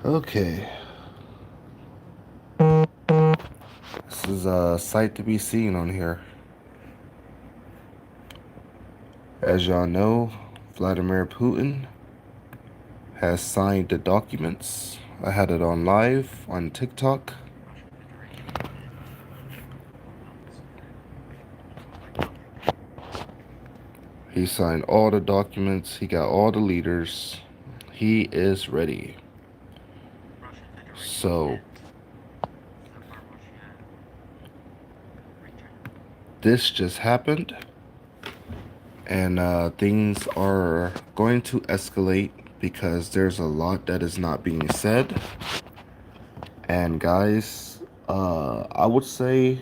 Okay, this is a sight to be seen on here. As y'all know, Vladimir Putin has signed the documents. I had it on live on TikTok. He signed all the documents. He got all the leaders. He is ready. So, this just happened, and things are going to escalate because there's a lot that is not being said. And guys, I would say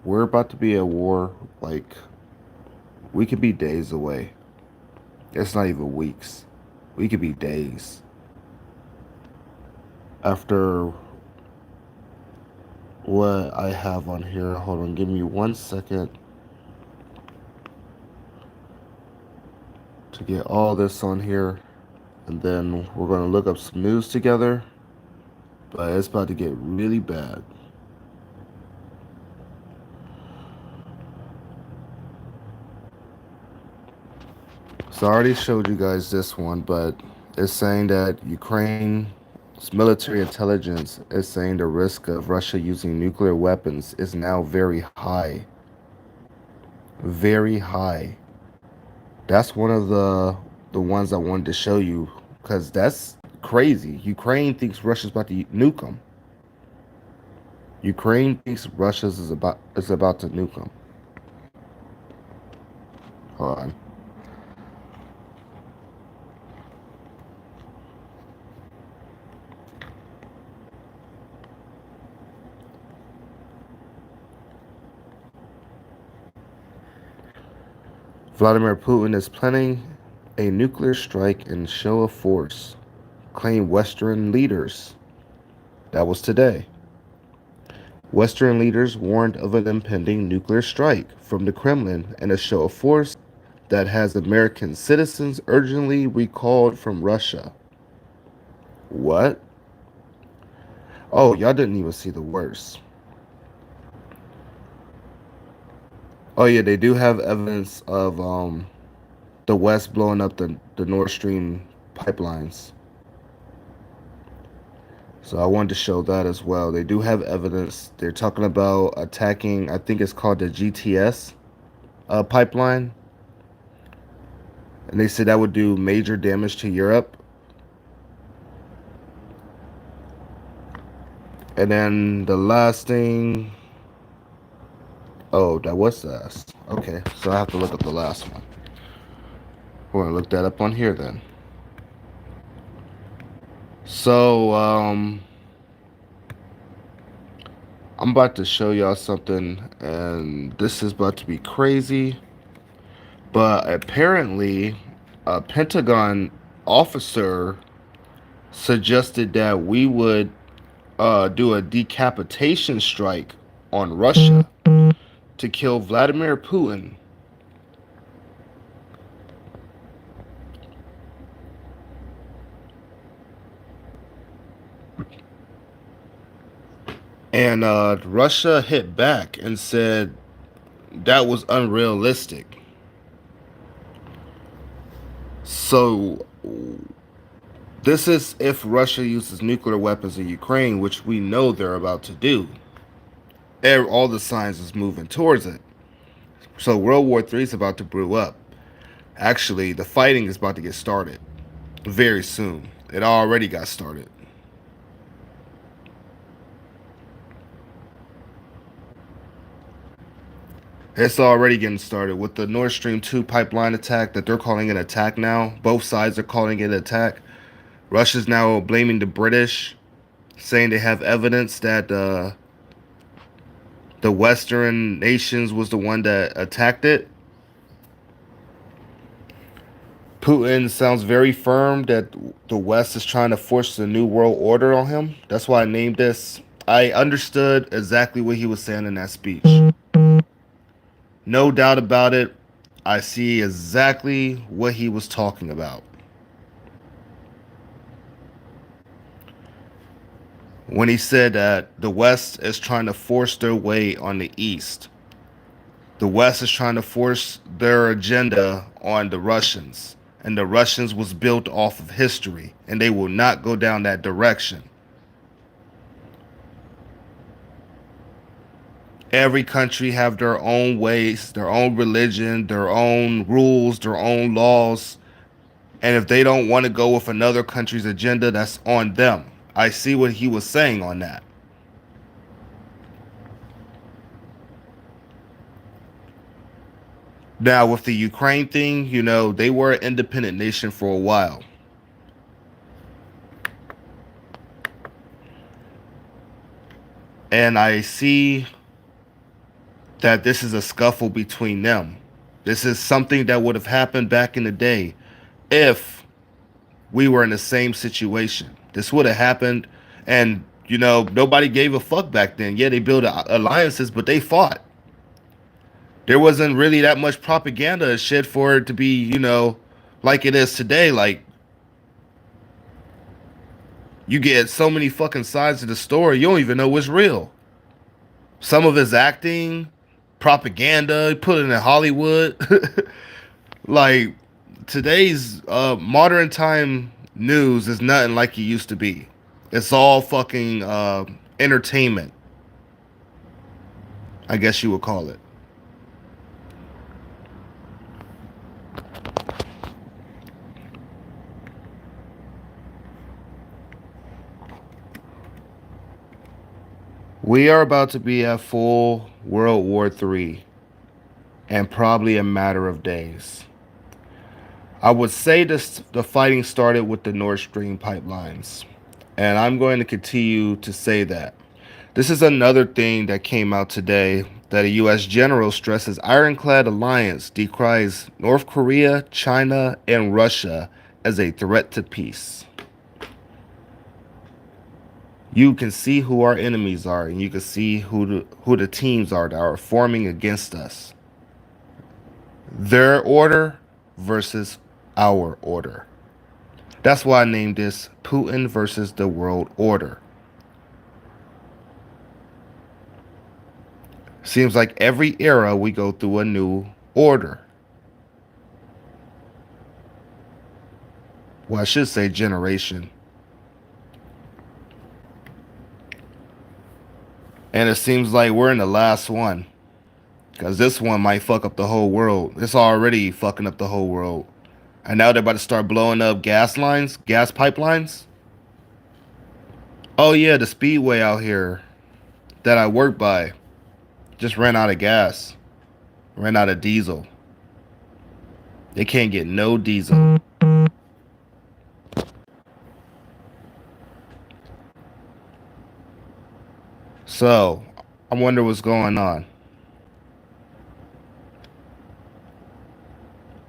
we're about to be at war. Like, we could be days away. It's not even weeks. We could be days. After what I have on here, hold on, give me 1 second to get all this on here. And then we're going to look up some news together. But it's about to get really bad. So I already showed you guys this one, but it's saying that Ukraine's military intelligence is saying the risk of Russia using nuclear weapons is now very high. Very high. That's one of the ones I wanted to show you because that's crazy. Ukraine thinks Russia's about to nuke them. Ukraine thinks Russia's is about to nuke them. Hold on. Vladimir Putin is planning a nuclear strike in show of force, claim Western leaders. That was today. Western leaders warned of an impending nuclear strike from the Kremlin and a show of force that has American citizens urgently recalled from Russia. What? Oh, y'all didn't even see the worst. Oh yeah, they do have evidence of the West blowing up the Nord Stream pipelines. So I wanted to show that as well. They do have evidence. They're talking about attacking, I think it's called the GTS pipeline. And they said that would do major damage to Europe. And then the last thing. Oh, that was the last. Okay, so I have to look up the last one. We're going to look that up on here then. So, I'm about to show y'all something, and this is about to be crazy. But apparently, a Pentagon officer suggested that we would do a decapitation strike on Russia to kill Vladimir Putin. And Russia hit back and said that was unrealistic. So this is if Russia uses nuclear weapons in Ukraine, which we know they're about to do. All the signs is moving towards it. So World War III is about to brew up. Actually, the fighting is about to get started very soon. It already got started. It's already getting started with the Nord Stream 2 pipeline attack that they're calling an attack now. Both sides are calling it an attack. Russia's now blaming the British, saying they have evidence that the Western nations was the one that attacked it. Putin sounds very firm that the West is trying to force the New World Order on him. That's why I named this. I understood exactly what he was saying in that speech. No doubt about it. I see exactly what he was talking about. when he said that the West is trying to force their way on the East. The West is trying to force their agenda on the Russians. And the Russians was built off of history, and they will not go down that direction. Every country have their own ways, their own religion, their own rules, their own laws. And if they don't want to go with another country's agenda, that's on them. I see what he was saying on that. Now, with the Ukraine thing, they were an independent nation for a while. And I see that this is a scuffle between them. This is something that would have happened back in the day if we were in the same situation. This would have happened, and nobody gave a fuck back then. Yeah, they built alliances, but they fought. There wasn't really that much propaganda and shit for it to be, like it is today. Like, you get so many fucking sides of the story, you don't even know what's real. Some of it's acting, propaganda, put it in Hollywood. Like, today's modern time news is nothing like it used to be. It's all fucking entertainment, I guess you would call it. We are about to be at full World War III, and probably a matter of days. I would say the fighting started with the Nord Stream pipelines, and I'm going to continue to say that. This is another thing that came out today, that a U.S. general stresses ironclad alliance decries North Korea, China, and Russia as a threat to peace. You can see who our enemies are, and you can see who the teams are that are forming against us. Their order versus our order. That's why I named this Putin versus the World Order. Seems like every era we go through a new order. Well, I should say generation. And it seems like we're in the last one. Because this one might fuck up the whole world. It's already fucking up the whole world. And now they're about to start blowing up gas lines, gas pipelines. Oh yeah, the speedway out here that I work by just ran out of gas. Ran out of diesel. They can't get no diesel. So, I wonder what's going on.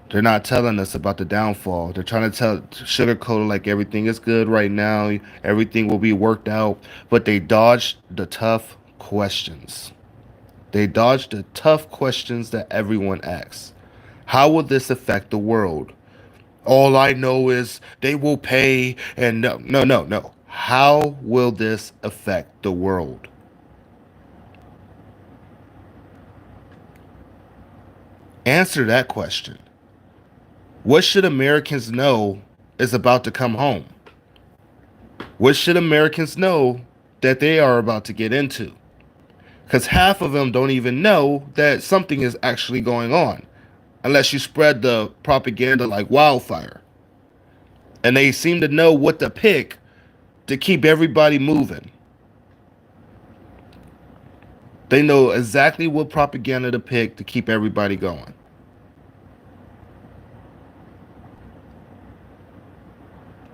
They're not telling us about the downfall. They're trying to sugarcoat it like everything is good right now. Everything will be worked out. But they dodged the tough questions. They dodged the tough questions that everyone asks. How will this affect the world? All I know is they will pay, and no. How will this affect the world? Answer that question. What should Americans know is about to come home? What should Americans know that they are about to get into? Because half of them don't even know that something is actually going on, unless you spread the propaganda like wildfire. And they seem to know what to pick to keep everybody moving. They know exactly what propaganda to pick to keep everybody going.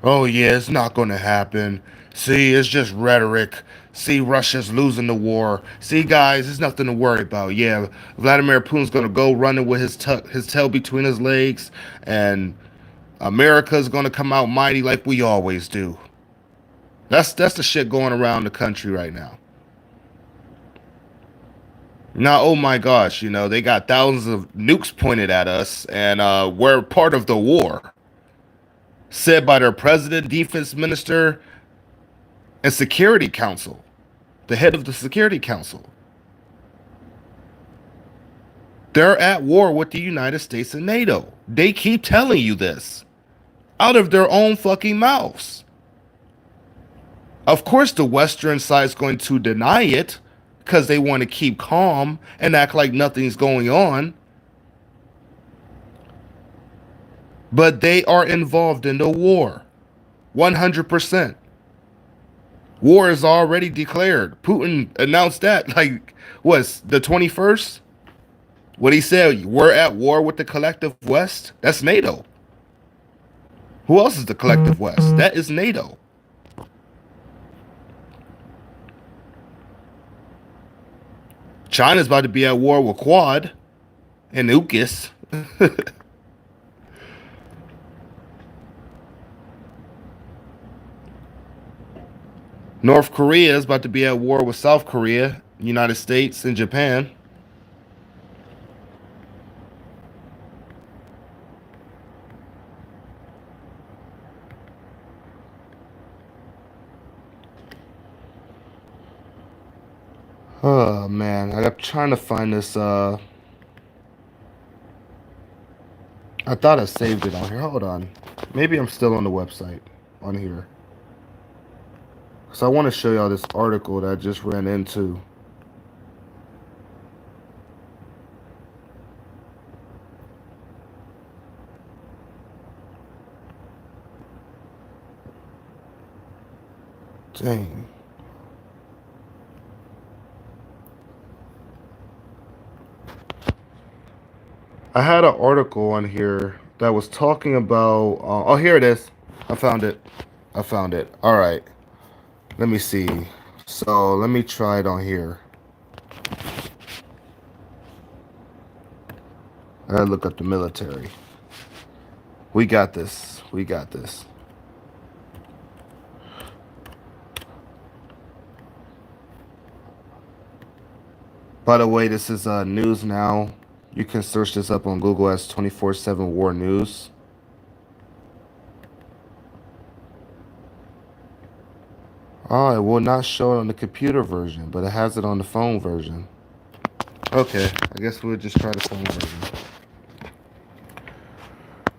Oh yeah, it's not going to happen. See, it's just rhetoric. See, Russia's losing the war. See, guys, it's nothing to worry about. Yeah, Vladimir Putin's going to go running with his tail between his legs, and America's going to come out mighty like we always do. That's the shit going around the country right now. Now, oh my gosh, they got thousands of nukes pointed at us, and we're part of the war. Said by their president, defense minister, and Security Council, the head of the Security Council. They're at war with the United States and NATO. They keep telling you this out of their own fucking mouths. Of course, the Western side's going to deny it because they want to keep calm and act like nothing's going on. But they are involved in the war. 100%. War is already declared. Putin announced that, like, was the 21st? What he said, we're at war with the collective West? That's NATO. Who else is the collective West? That is NATO. China's about to be at war with Quad and UKIS. North Korea is about to be at war with South Korea, United States, and Japan. Oh man, I'm trying to find this. I thought I saved it on here. Hold on, maybe I'm still on the website on here. So I want to show y'all this article that I just ran into. Dang. I had an article on here that was talking about. Oh, here it is. I found it. All right. Let me see. So let me try it on here. I gotta look up the military. We got this. By the way, this is news now. You can search this up on Google as 24/7 War News. Oh, it will not show it on the computer version, but it has it on the phone version. Okay, I guess we'll just try the phone version.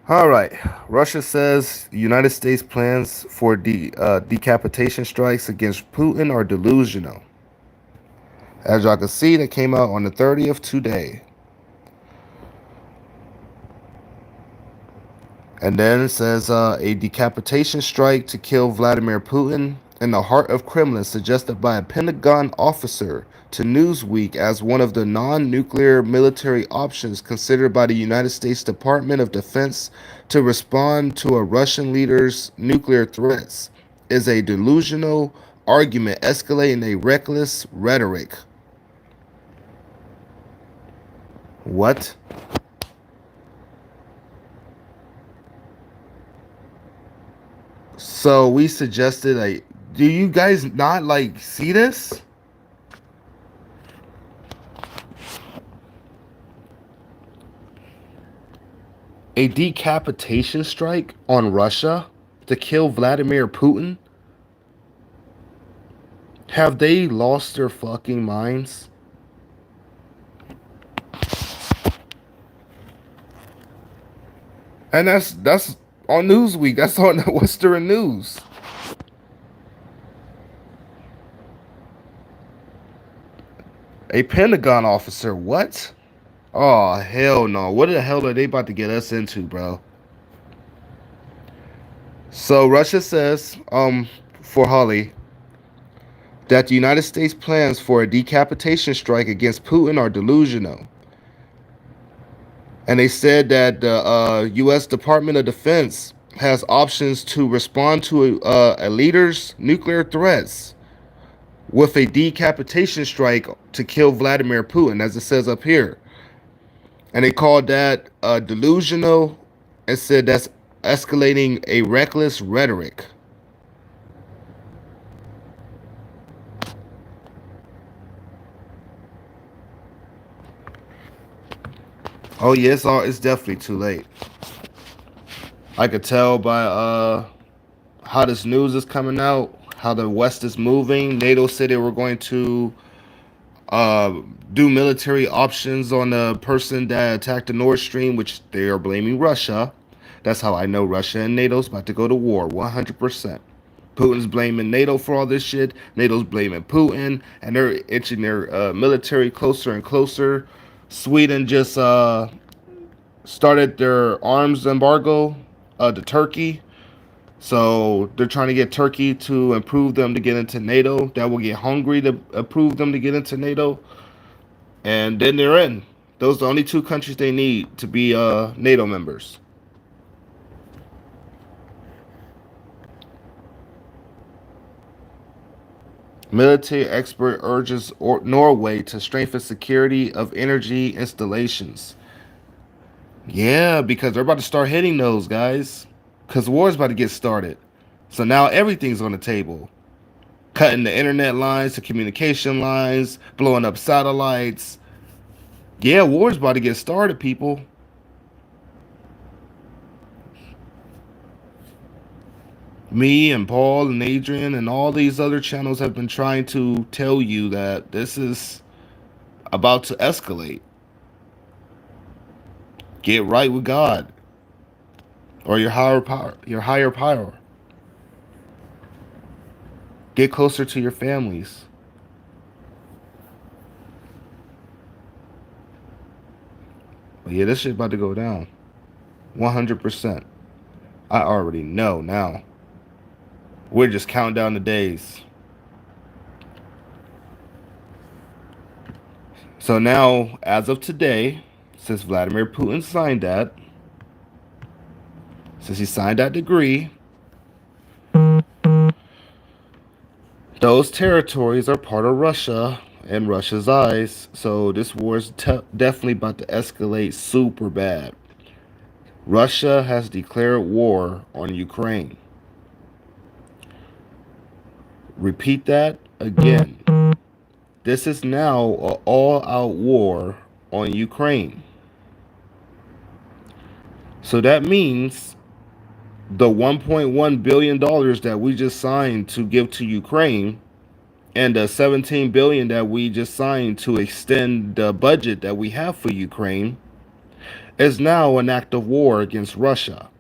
All right. Russia says United States plans for decapitation strikes against Putin are delusional. As y'all can see, that came out on the 30th today. And then it says a decapitation strike to kill Vladimir Putin in the heart of Kremlin suggested by a Pentagon officer to Newsweek as one of the non-nuclear military options considered by the United States Department of Defense to respond to a Russian leader's nuclear threats is a delusional argument escalating a reckless rhetoric. What? So we suggested do you guys not like see this? A decapitation strike on Russia to kill Vladimir Putin? Have they lost their fucking minds? And that's on Newsweek. That's on the Western News. A Pentagon officer. What? Oh, hell no. What the hell are they about to get us into, bro? So Russia says, for Holly, that the United States plans for a decapitation strike against Putin are delusional. And they said that the U.S. Department of Defense has options to respond to a leader's nuclear threats with a decapitation strike to kill Vladimir Putin, as it says up here. And they called that delusional and said that's escalating a reckless rhetoric. Oh yeah, it's definitely too late. I could tell by how this news is coming out. how the West is moving. NATO said they were going to uh, do military options on the person that attacked the Nord Stream, which they are blaming Russia. That's how I know Russia and NATO's about to go to war 100%. Putin's blaming NATO for all this shit. NATO's blaming Putin, and they're inching their military closer and closer. Sweden just started their arms embargo to Turkey. So they're trying to get Turkey to approve them to get into NATO. That will get Hungary to approve them to get into NATO. And then they're in. Those are the only two countries they need to be NATO members. Military expert urges Norway to strengthen security of energy installations. Yeah, because they're about to start hitting those guys. Because war's about to get started. So now everything's on the table. Cutting the internet lines, the communication lines, blowing up satellites. Yeah, war's about to get started, people. Me and Paul and Adrian and all these other channels have been trying to tell you that this is about to escalate. Get right with God or your higher power, Get closer to your families. But yeah, this shit about to go down. 100%. I already know now. We're just counting down the days. So now, as of today, since Vladimir Putin signed that, since he signed that decree, those territories are part of Russia in Russia's eyes. So this war is definitely about to escalate super bad. Russia has declared war on Ukraine. Repeat that again. This is now an all-out war on Ukraine. So that means the $1.1 billion that we just signed to give to Ukraine and the $17 billion that we just signed to extend the budget that we have for Ukraine is now an act of war against Russia.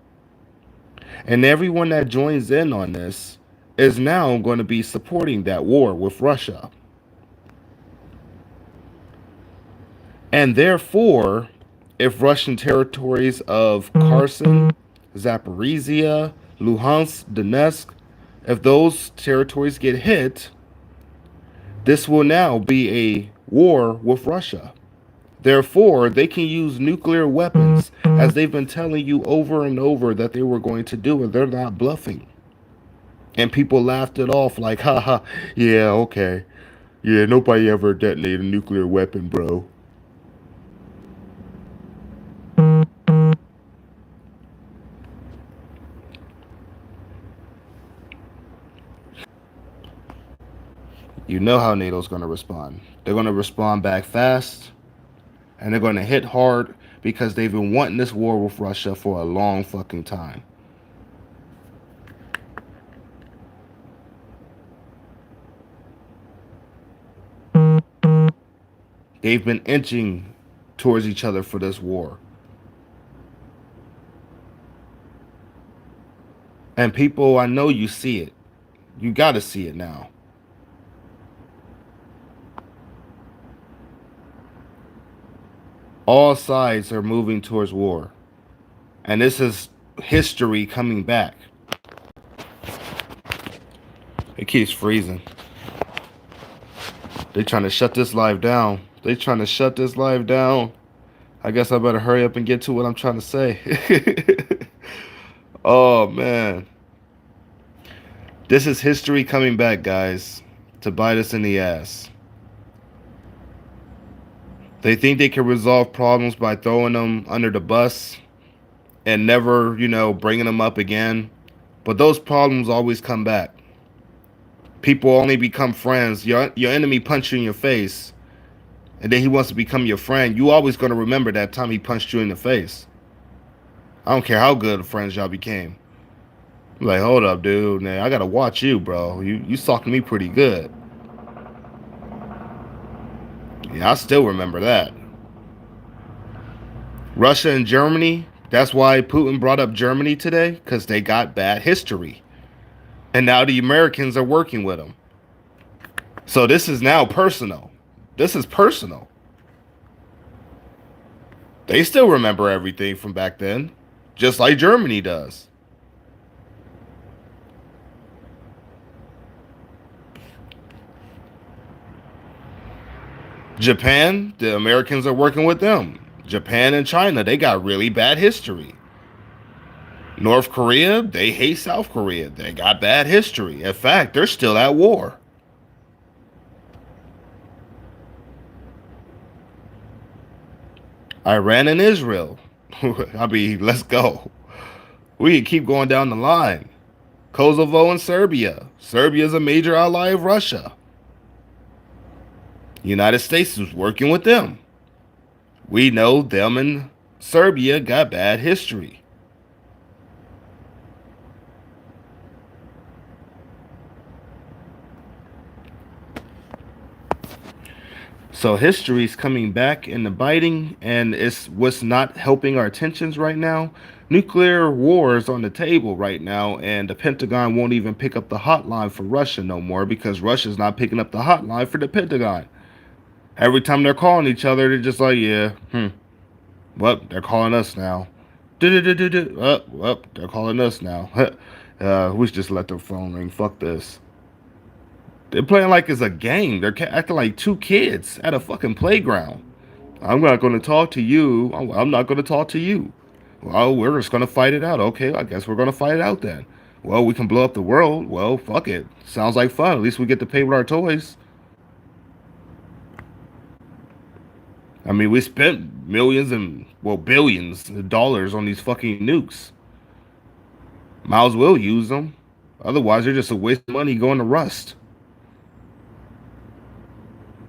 And everyone that joins in on this is now going to be supporting that war with Russia. And therefore, if Russian territories of Kherson, Zaporizhia, Luhansk, Donetsk, if those territories get hit, this will now be a war with Russia. Therefore, they can use nuclear weapons, as they've been telling you over and over that they were going to do, and they're not bluffing. And people laughed it off like, haha, yeah, okay. Yeah, nobody ever detonated a nuclear weapon, bro. You know how NATO's going to respond. They're going to respond back fast, and they're going to hit hard because they've been wanting this war with Russia for a long fucking time. They've been inching towards each other for this war. And people, I know you see it. You got to see it now. All sides are moving towards war. And this is history coming back. It keeps freezing. They're trying to shut this live down. I guess I better hurry up and get to what I'm trying to say. Oh, man. This is history coming back, guys, to bite us in the ass. They think they can resolve problems by throwing them under the bus and never, bringing them up again. But those problems always come back. People only become friends. Your enemy punched you in your face, and then he wants to become your friend. You always going to remember that time he punched you in the face. I don't care how good of friends y'all became. Like, hold up, dude. Man, I gotta watch you, bro. You stalking me pretty good. Yeah, I still remember that. Russia and Germany. That's why Putin brought up Germany today, because they got bad history, and now the Americans are working with them. So this is now personal. This is personal. They still remember everything from back then, just like Germany does. Japan, the Americans are working with them. Japan and China, they got really bad history. North Korea, they hate South Korea. They got bad history. In fact, they're still at war. Iran and Israel. I mean, let's go. We can keep going down the line. Kosovo and Serbia. Serbia is a major ally of Russia. United States is working with them. We know them and Serbia got bad history. So history's coming back into biting, and it's what's not helping our tensions right now. Nuclear war is on the table right now, and the Pentagon won't even pick up the hotline for Russia no more because Russia's not picking up the hotline for the Pentagon. Every time they're calling each other, they're just like, yeah, well, they're calling us now. Well, they're calling us now. We should just let the phone ring. Fuck this. They're playing like it's a game. They're acting like two kids at a fucking playground. I'm not going to talk to you. I'm not going to talk to you. Well, we're just going to fight it out. Okay, I guess we're going to fight it out then. Well, we can blow up the world. Well, fuck it. Sounds like fun. At least we get to pay with our toys. I mean, we spent millions and, well, billions of dollars on these fucking nukes. Might as well use them. Otherwise, they're just a waste of money going to rust.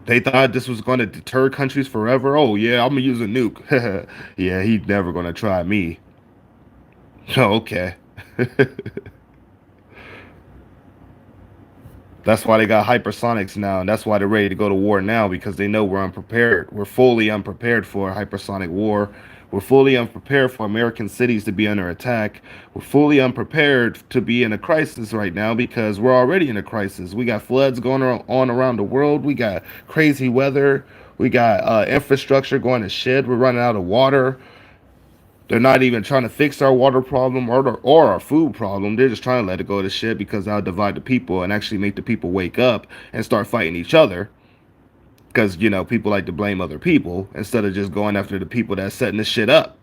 They thought this was going to deter countries forever. Oh, yeah, I'm going to use a nuke. Yeah, he's never going to try me. Oh, okay. That's why they got hypersonics now, and that's why they're ready to go to war now because they know we're unprepared. We're fully unprepared for a hypersonic war. We're fully unprepared for American cities to be under attack. We're fully unprepared to be in a crisis right now because we're already in a crisis. We got floods going on around the world. We got crazy weather. We got infrastructure going to shit. We're running out of water. They're not even trying to fix our water problem or our food problem. They're just trying to let it go to shit because that'll divide the people and actually make the people wake up and start fighting each other. Because, you know, people like to blame other people instead of just going after the people that's setting this shit up.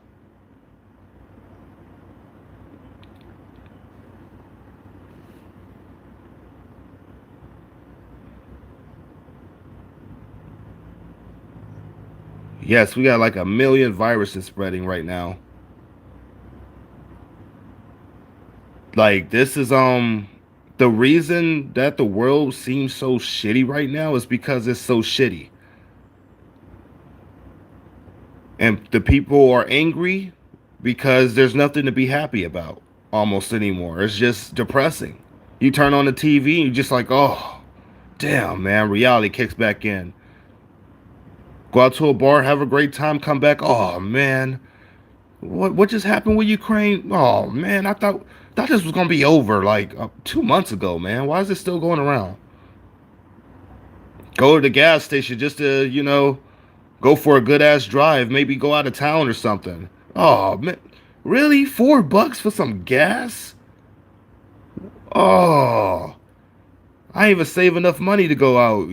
Yes, we got like a million viruses spreading right now. Like this is the reason that the world seems so shitty right now is because it's so shitty. And the people are angry because there's nothing to be happy about almost anymore. It's just depressing. You turn on the TV and you're just like, oh, damn, man, reality kicks back in. Go out to a bar, have a great time, come back. Oh man, what just happened with Ukraine? Oh man, I thought this was gonna be over like 2 months ago, man. Why is it still going around? Go to the gas station just to, go for a good ass drive, maybe go out of town or something. Oh man, really? $4 for some gas? Oh, I ain't even save enough money to go out.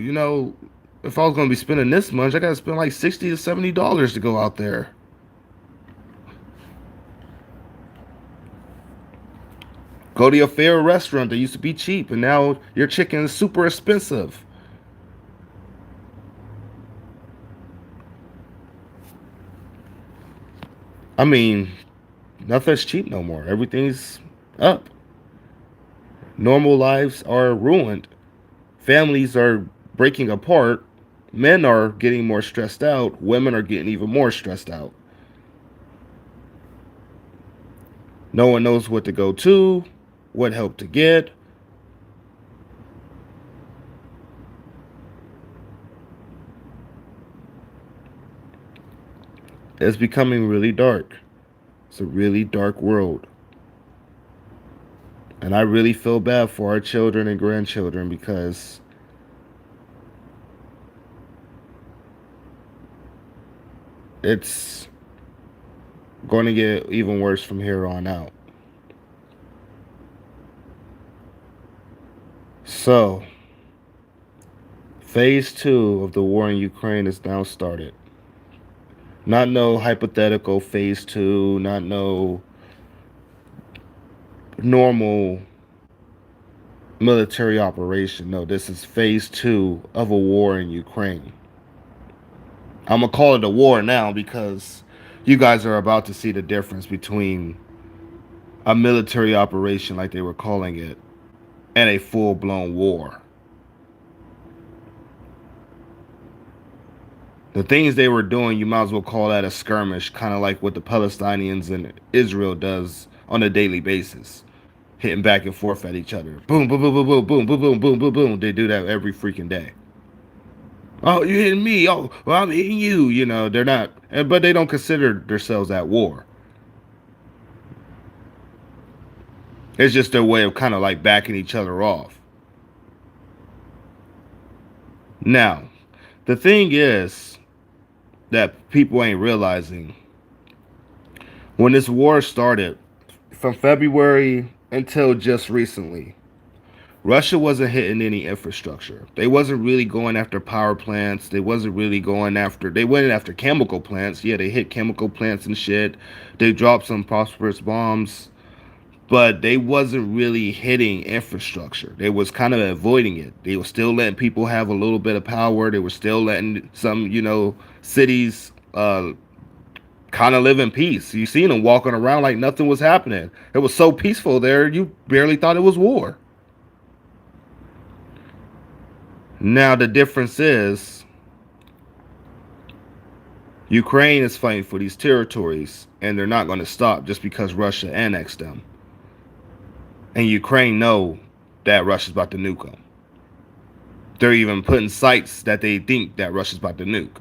If I was gonna be spending this much, I gotta spend like $60 to $70 to go out there. Go to your favorite restaurant that used to be cheap, and now your chicken is super expensive. I mean, nothing's cheap no more. Everything's up. Normal lives are ruined. Families are breaking apart. Men are getting more stressed out. Women are getting even more stressed out. No one knows what to go to. what help to get. It's becoming really dark. It's a really dark world. And I really feel bad for our children and grandchildren because it's going to get even worse from here on out. So, phase two of the war in Ukraine is now started. Not no hypothetical phase two, not no normal military operation. No, this is phase two of a war in Ukraine. I'm going to call it a war now because you guys are about to see the difference between a military operation, like they were calling it, and a full blown war. The things they were doing, you might as well call that a skirmish, kind of like what the Palestinians and Israel does on a daily basis, hitting back and forth at each other. Boom, boom, boom, boom, boom, boom, boom, boom, boom, boom, boom. They do that every freaking day. Oh, you hitting me? Oh, well, I'm hitting you. You know, they're not, but they don't consider themselves at war. It's just their way of kind of like backing each other off. Now, the thing is that people ain't realizing when this war started from February until just recently, Russia wasn't hitting any infrastructure. They wasn't really going after power plants. They wasn't really going after. They went after chemical plants. Yeah, they hit chemical plants and shit. They dropped some phosphorus bombs, but they wasn't really hitting infrastructure. They was kind of avoiding it. They were still letting people have a little bit of power. They were still letting some, cities kind of live in peace. You seen them walking around like nothing was happening. It was so peaceful there, you barely thought it was war. Now the difference is Ukraine is fighting for these territories, and they're not going to stop just because Russia annexed them. And Ukraine know that Russia's about to nuke them. They're even putting sites that they think that Russia's about to nuke.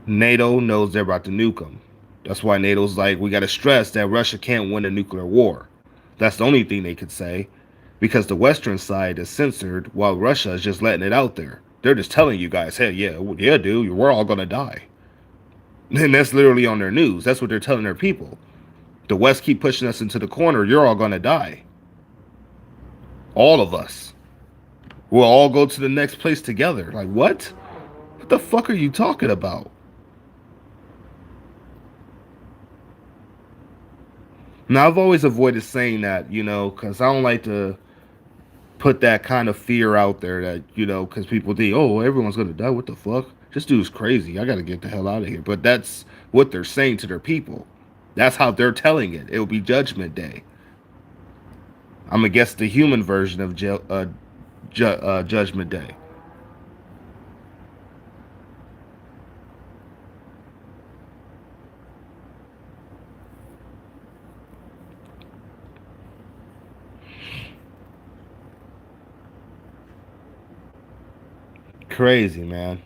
NATO knows they're about to nuke them. That's why NATO's like, we got to stress that Russia can't win a nuclear war. That's the only thing they could say, because the Western side is censored while Russia is just letting it out there. They're just telling you guys, hey, yeah, dude, we're all gonna die. And that's literally on their news. That's what they're telling their people. The West keep pushing us into the corner. You're all gonna die. All of us. We'll all go to the next place together. Like, what? What the fuck are you talking about? Now, I've always avoided saying that, because I don't like to put that kind of fear out there that, because people think, oh, everyone's going to die. What the fuck? This dude's crazy. I got to get the hell out of here. But that's what they're saying to their people. That's how they're telling it. It'll be Judgment Day. I'm going to guess the human version of Judgment Day. Crazy, man.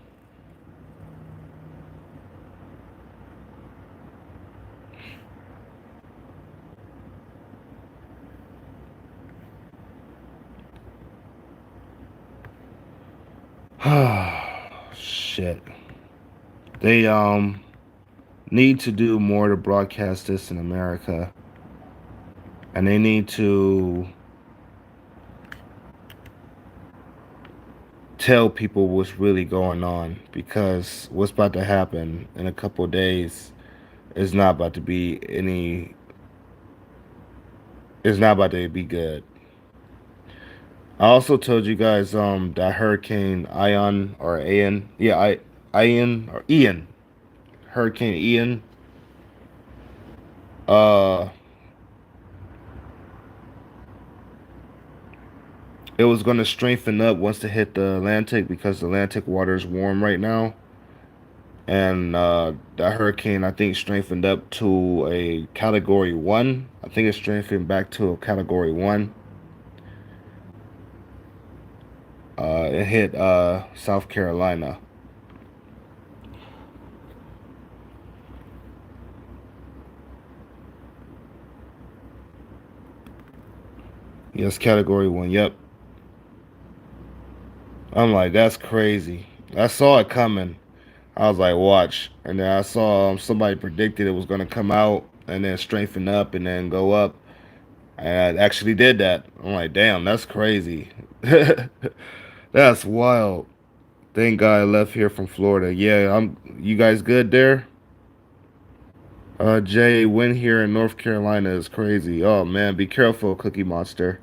Shit. They need to do more to broadcast this in America. And they need to tell people what's really going on, because what's about to happen in a couple of days is not about to be any it's not about to be good. I also told you guys that Hurricane Ian or Ian, yeah, Ian or Ian, Hurricane Ian, uh it was going to strengthen up once it hit the Atlantic because the Atlantic water is warm right now. and that hurricane I think strengthened up to a category 1. I think it strengthened back to a category 1. It hit South Carolina. Yes, category 1. Yep. I'm like, that's crazy. I saw it coming. I was like, watch. And then I saw somebody predicted it was going to come out and then strengthen up and then go up. And I actually did that. I'm like, damn, that's crazy. That's wild. Thank God I left here from Florida. Yeah, you guys good there? Jay, wind here in North Carolina is crazy. Oh man, be careful, Cookie Monster.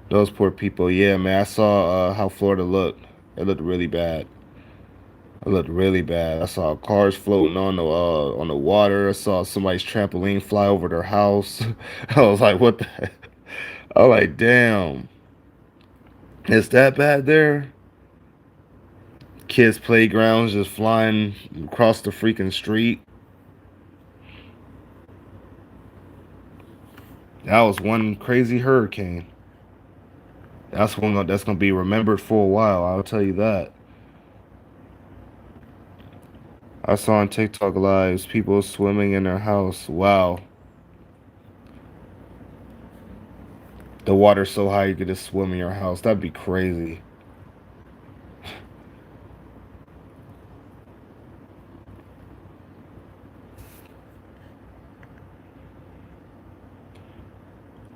Those poor people. Yeah, man, I saw how Florida looked. It looked really bad. It looked really bad. I saw cars floating on the water. I saw somebody's trampoline fly over their house. I was like, what the heck? I was like, damn. It's that bad there? Kids' playgrounds just flying across the freaking street. That was one crazy hurricane. That's one that's gonna be remembered for a while. I'll tell you that. I saw on TikTok lives people swimming in their house. Wow, the water's so high you could just swim in your house. That'd be crazy.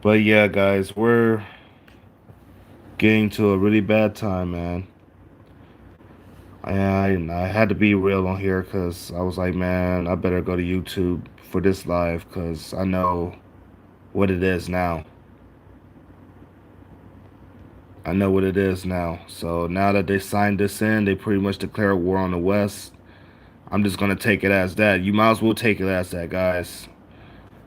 But yeah, guys, we're getting to a really bad time, man. I had to be real on here because I was like, man, I better go to YouTube for this live because I know what it is now. I know what it is now. So now that they signed this in, they pretty much declare war on the West. I'm just gonna take it as that. You might as well take it as that, guys,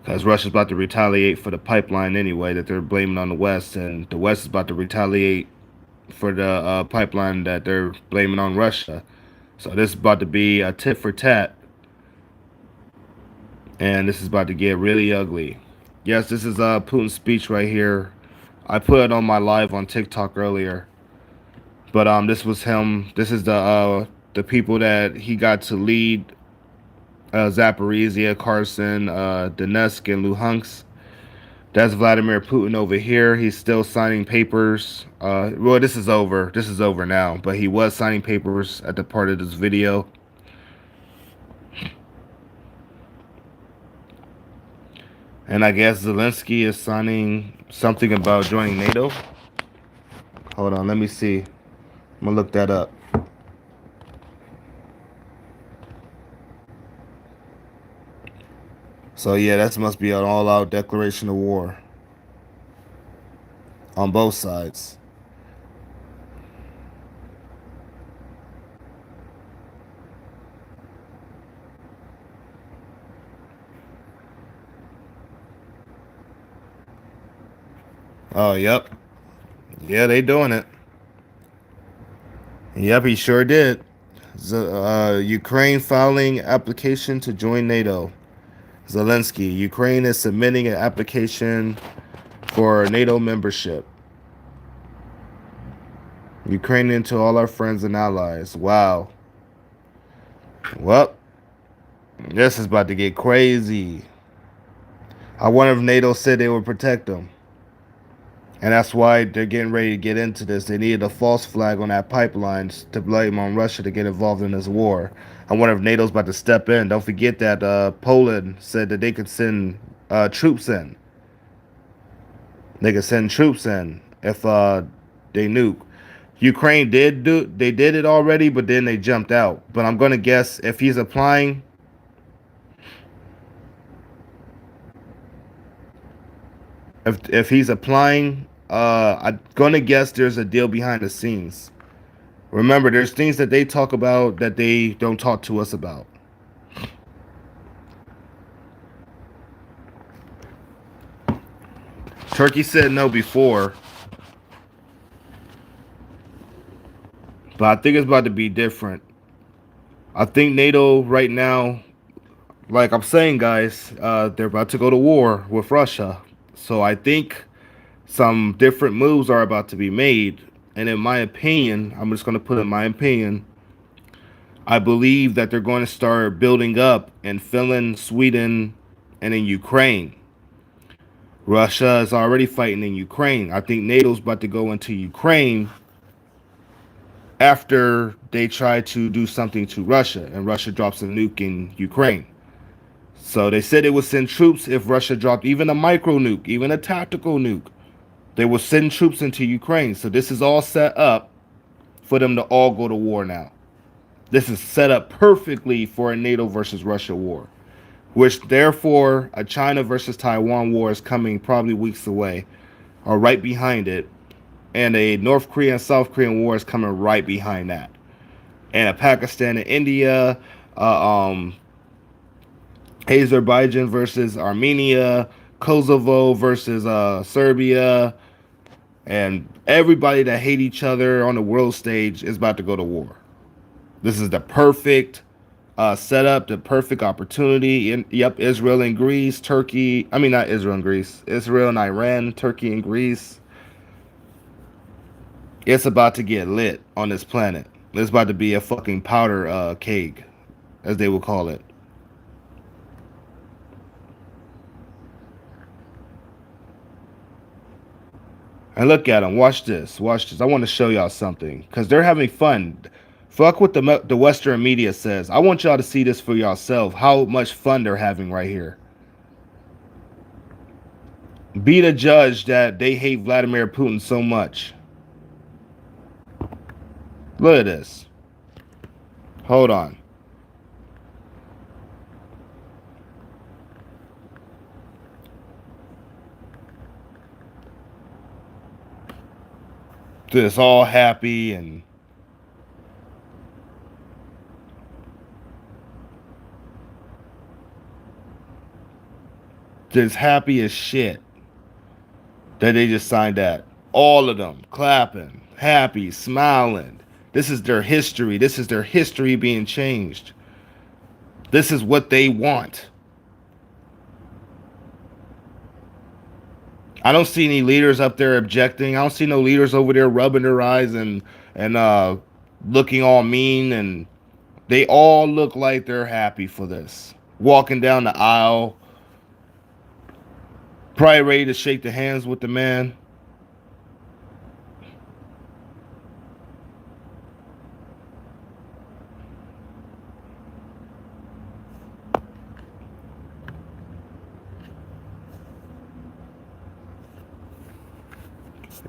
because Russia's about to retaliate for the pipeline anyway that they're blaming on the West, and the West is about to retaliate for the pipeline that they're blaming on Russia. So this is about to be a tit for tat, and this is about to get really ugly. Yes, this is Putin's speech right here. I put it on my live on TikTok earlier, but this was him. This is the people that he got to lead: Zaporizhia, Kherson, Donetsk, and Luhansk. That's Vladimir Putin over here. He's still signing papers. Well, this is over. This is over now. But he was signing papers at the part of this video. And I guess Zelensky is signing something about joining NATO. Hold on, let me see. I'm going to look that up. So yeah, that must be an all-out declaration of war on both sides. Oh, yep. Yeah, they doing it. Yep, he sure did. Ukraine filing application to join NATO. Zelensky, Ukraine is submitting an application for NATO membership. Ukrainian to all our friends and allies. Wow. Well, this is about to get crazy. I wonder if NATO said they would protect them. And that's why they're getting ready to get into this. They needed a false flag on that pipeline to blame on Russia to get involved in this war. I wonder if NATO's about to step in. Don't forget that Poland said that they could send troops in. They could send troops in if they nuke. Ukraine they did it already, but then they jumped out. But I'm gonna guess if he's applying, if he's applying, I'm gonna guess there's a deal behind the scenes. Remember, there's things that they talk about that they don't talk to us about. Turkey said no before, but I think it's about to be different. I think NATO right now, like I'm saying, guys, they're about to go to war with Russia. So I think some different moves are about to be made. And in my opinion, I'm just going to put in my opinion, I believe that they're going to start building up in Finland, Sweden, and in Ukraine. Russia is already fighting in Ukraine. I think NATO's about to go into Ukraine after they try to do something to Russia and Russia drops a nuke in Ukraine. So they said it would send troops if Russia dropped even a micro nuke, even a tactical nuke. They will send troops into Ukraine. So this is all set up for them to all go to war now. This is set up perfectly for a NATO versus Russia war, which therefore a China versus Taiwan war is coming probably weeks away or right behind it. And a North Korean and South Korean war is coming right behind that. And a Pakistan and India, Azerbaijan versus Armenia, Kosovo versus Serbia, and everybody that hate each other on the world stage is about to go to war. This is the perfect setup, the perfect opportunity. Yep, Israel and Greece, Turkey. I mean, not Israel and Greece. Israel and Iran, Turkey and Greece. It's about to get lit on this planet. It's about to be a fucking powder keg, as they would call it. And look at them. Watch this. Watch this. I want to show y'all something because they're having fun. Fuck what the Western media says. I want y'all to see this for yourself. How much fun they're having right here. Be the judge that they hate Vladimir Putin so much. Look at this. Hold on. This all happy and just happy as shit that they just signed that. All of them clapping, happy, smiling. This is their history. This is their history being changed. This is what they want. I don't see any leaders up there objecting. I don't see no leaders over there rubbing their eyes and looking all mean, and they all look like they're happy for this. Walking down the aisle, probably ready to shake the hands with the man.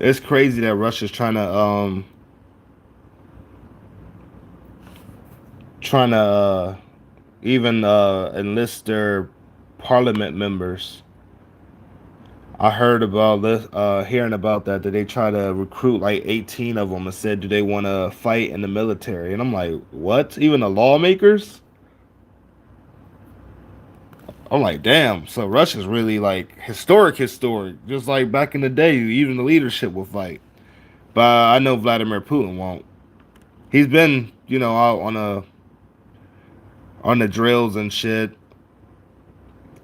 It's crazy that Russia's trying to even enlist their parliament members. I heard about this, hearing about that they try to recruit like 18 of them and said, do they want to fight in the military? And I'm like, what? Even the lawmakers? I'm like, damn. So Russia's really like historic, just like back in the day. Even the leadership will fight. But I know Vladimir Putin won't. He's been, out on the drills and shit.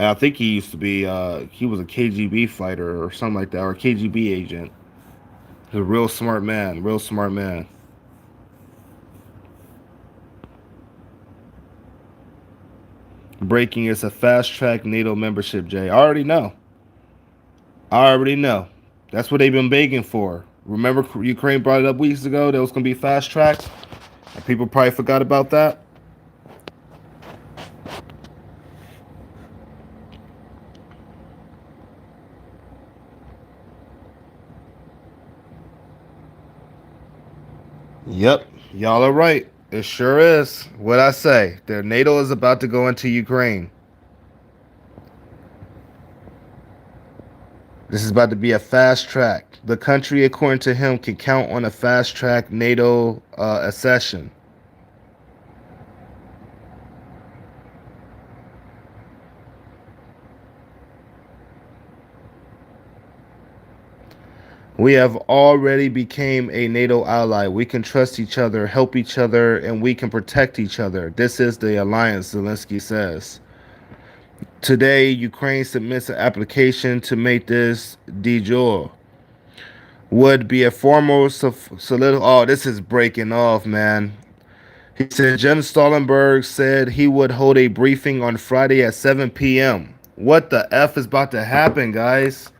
And I think he used to be, he was a KGB fighter or something like that, or a KGB agent. He's a real smart man, real smart man. Breaking is a fast track NATO membership, Jay. I already know. I already know. That's what they've been begging for. Remember, Ukraine brought it up weeks ago. That was going to be fast tracked. And people probably forgot about that. Yep, y'all are right. It sure is. What I say, their NATO is about to go into Ukraine. This is about to be a fast track. The country, according to him, can count on a fast track NATO accession. We have already became a NATO ally. We can trust each other, help each other, and we can protect each other. This is the alliance, Zelensky says. Today, Ukraine submits an application to make this de jure. Would be a formal solid. Oh, this is breaking off, man. He said Jens Stoltenberg said he would hold a briefing on Friday at 7 p.m. What the F is about to happen, guys?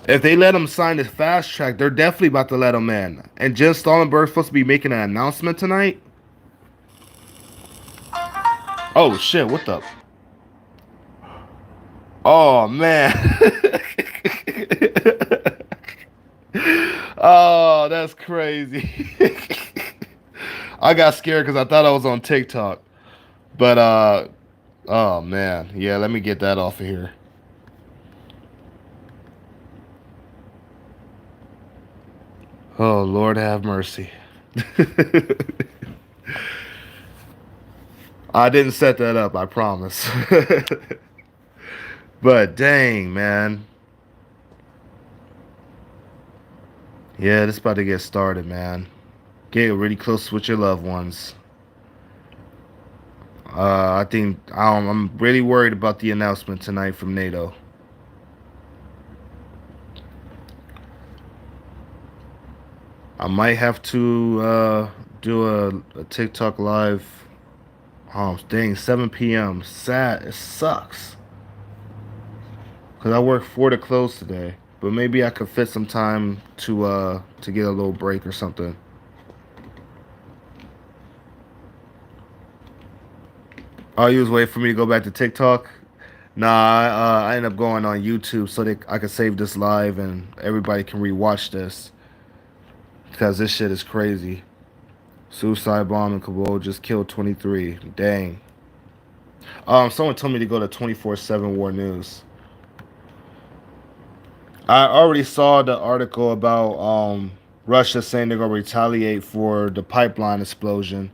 If they let him sign this fast track, they're definitely about to let him in. And Jens Stoltenberg's supposed to be making an announcement tonight. Oh shit! What the? Oh man! Oh, that's crazy. I got scared because I thought I was on TikTok. But oh man, yeah. Let me get that off of here. Oh Lord, have mercy. I didn't set that up. I promise. But dang, man. Yeah, this about to get started, man. Get really close with your loved ones. I think I'm really worried about the announcement tonight from NATO. I might have to do a TikTok live. Oh, dang, 7 p.m. Sad. It sucks. Cause I work 4 to close today, but maybe I could fit some time to get a little break or something. Oh, you was waiting for me to go back to TikTok? Nah, I end up going on YouTube so that I can save this live and everybody can rewatch this because this shit is crazy. Suicide bomb in Kabul just killed 23. Dang. Someone told me to go to 24/7 War News. I already saw the article about Russia saying they're gonna retaliate for the pipeline explosion.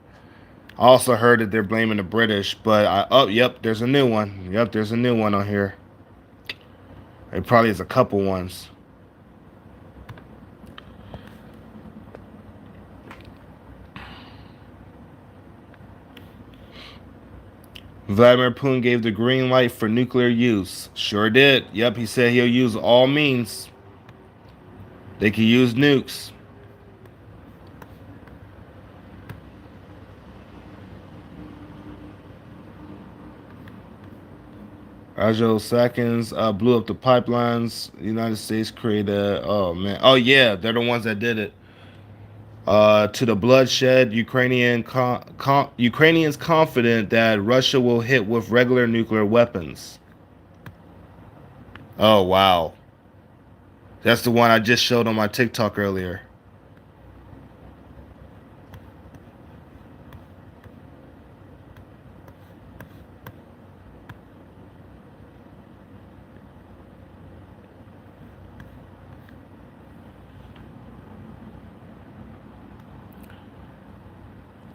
I also heard that they're blaming the British, but yep, there's a new one. Yep, there's a new one on here. It probably is a couple ones. Vladimir Putin gave the green light for nuclear use. Sure did. Yep, he said he'll use all means. They can use nukes. Rajo Sakins blew up the pipelines. The United States created. Oh man. Oh yeah, they're the ones that did it. To the bloodshed, Ukrainians confident that Russia will hit with regular nuclear weapons. Oh wow, that's the one I just showed on my TikTok earlier.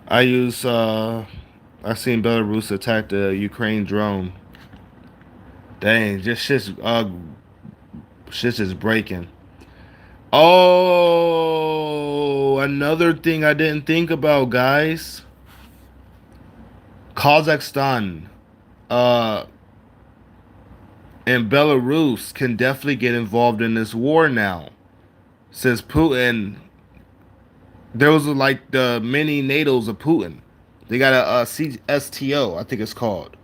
I use I seen Belarus attack the Ukraine drone. Dang, just shit's just breaking. Oh, another thing I didn't think about, guys. Kazakhstan, uh, and Belarus can definitely get involved in this war now. Since Putin, those are like the mini NATOs of Putin. They got a CSTO, I think it's called.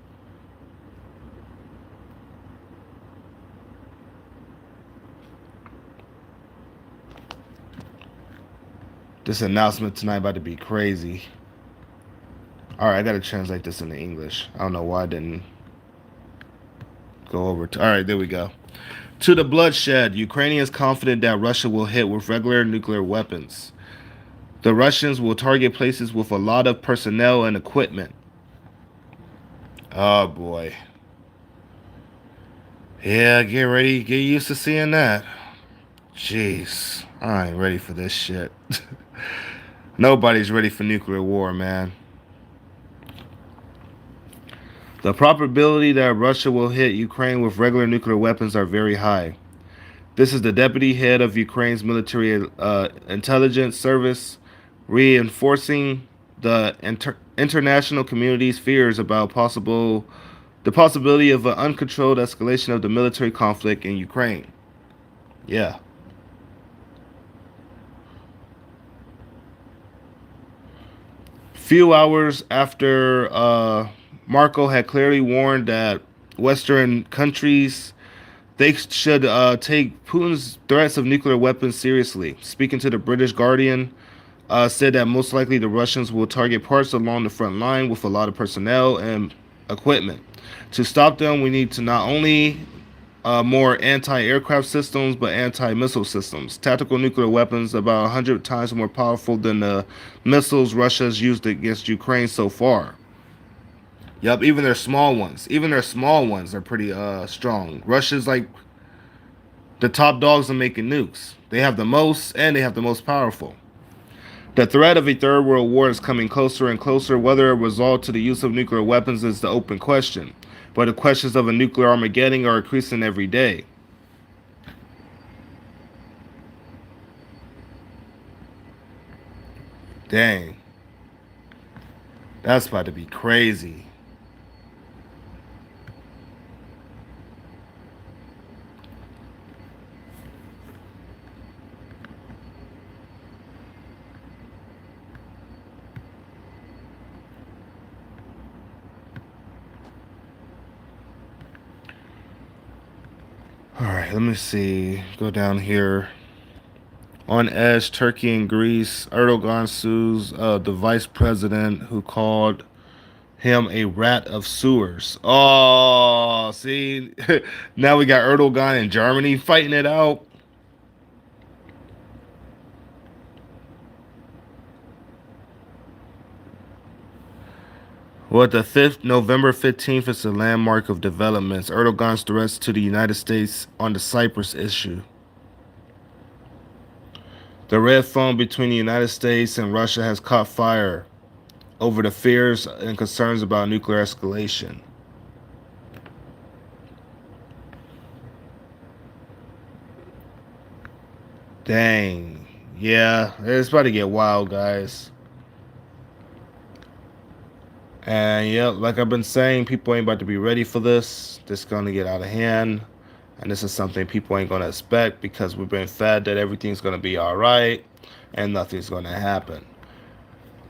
This announcement tonight about to be crazy. All right, I gotta translate this into English. I don't know why I didn't go over to. All right, there we go. To the bloodshed, Ukrainians confident that Russia will hit with regular nuclear weapons. The Russians will target places with a lot of personnel and equipment. Oh boy. Yeah, get ready, get used to seeing that. Jeez, I ain't ready for this shit. Nobody's ready for nuclear war, man. The probability that Russia will hit Ukraine with regular nuclear weapons are very high. This is the deputy head of Ukraine's military intelligence service, reinforcing the international community's fears about the possibility of an uncontrolled escalation of the military conflict in Ukraine. Yeah. Few hours after Marco had clearly warned that Western countries they should take Putin's threats of nuclear weapons seriously. Speaking to the British Guardian, said that most likely the Russians will target parts along the front line with a lot of personnel and equipment. To stop them, we need to not only more anti-aircraft systems, but anti-missile systems. Tactical nuclear weapons about 100 times more powerful than the missiles Russia has used against Ukraine so far. Yep, even their small ones are pretty strong. Russia's like the top dogs in making nukes. They have the most, and they have the most powerful. The threat of a third world war is coming closer and closer. Whether it result to the use of nuclear weapons is the open question. But the questions of a nuclear Armageddon are increasing every day. Dang. That's about to be crazy. All right, let me see. Go down here. On edge, Turkey and Greece. Erdogan sues the vice president who called him a rat of sewers. Oh, see, now we got Erdogan and Germany fighting it out. Well, the 5th, November 15th is a landmark of developments. Erdogan's threats to the United States on the Cyprus issue. The red phone between the United States and Russia has caught fire over the fears and concerns about nuclear escalation. Dang. Yeah, it's about to get wild, guys. And yeah, like I've been saying, people ain't about to be ready for this. This is gonna get out of hand. And this is something people ain't gonna expect because we've been fed that everything's gonna be alright and nothing's gonna happen.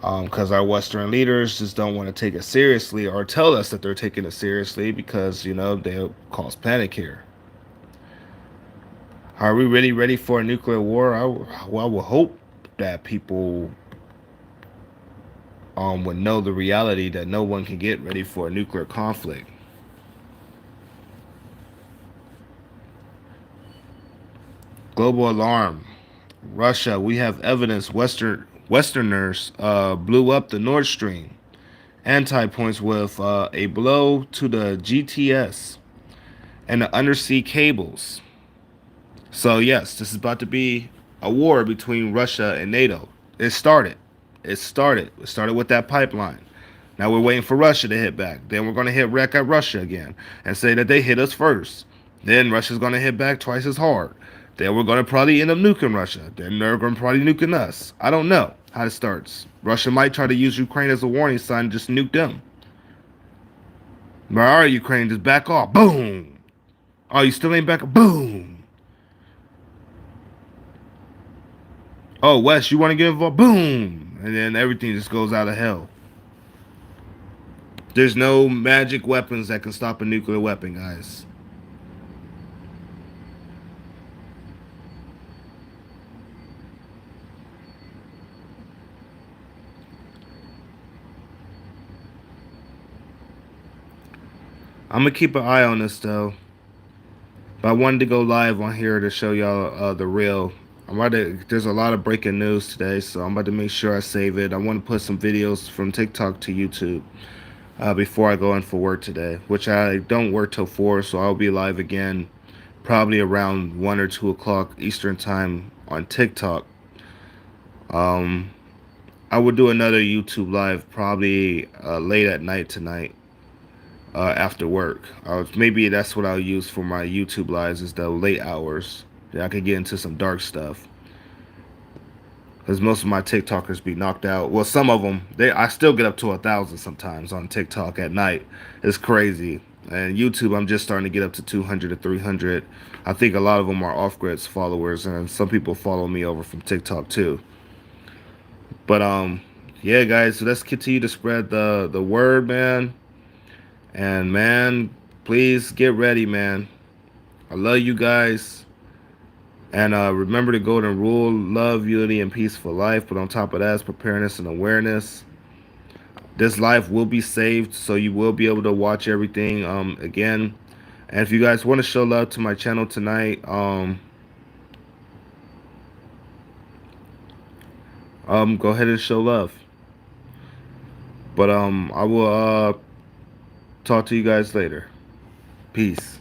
Because our Western leaders just don't want to take it seriously or tell us that they're taking it seriously because, they'll cause panic here. Are we really ready for a nuclear war? I will hope that people would know the reality that no one can get ready for a nuclear conflict. Global alarm. Russia, we have evidence Westerners blew up the Nord Stream. Anti points with a blow to the GTS and the undersea cables. So yes, this is about to be a war between Russia and NATO. It started. It started. It started with that pipeline. Now we're waiting for Russia to hit back. Then we're going to hit back at Russia again and say that they hit us first. Then Russia's going to hit back twice as hard. Then we're going to probably end up nuking Russia. Then they're going to probably nuking us. I don't know how it starts. Russia might try to use Ukraine as a warning sign and just nuke them. But all right, Ukraine, just back off. Boom. Oh, you still ain't back? Boom. Oh, West, you want to get involved? Boom. And then everything just goes out of hell. There's no magic weapons that can stop a nuclear weapon, guys. I'm going to keep an eye on this, though. But I wanted to go live on here to show y'all the real. There's a lot of breaking news today, so I'm about to make sure I save it. I want to put some videos from TikTok to YouTube before I go in for work today, which I don't work till 4, so I'll be live again probably around 1 or 2 o'clock Eastern time on TikTok. I will do another YouTube live probably late at night tonight. after work. Maybe that's what I'll use for my YouTube lives, is the late hours. Yeah, I could get into some dark stuff. Because most of my TikTokers be knocked out. Well, some of them, I still get up to 1,000 sometimes on TikTok at night. It's crazy. And YouTube, I'm just starting to get up to 200 to 300. I think a lot of them are off-grids followers, and some people follow me over from TikTok too. But yeah, guys, so let's continue to spread the word, man. And man, please get ready, man. I love you guys. And remember the golden rule: love, unity, and peaceful life. But on top of that is preparedness and awareness. This life will be saved, so you will be able to watch everything again. And if you guys want to show love to my channel tonight, go ahead and show love. But I will talk to you guys later. Peace.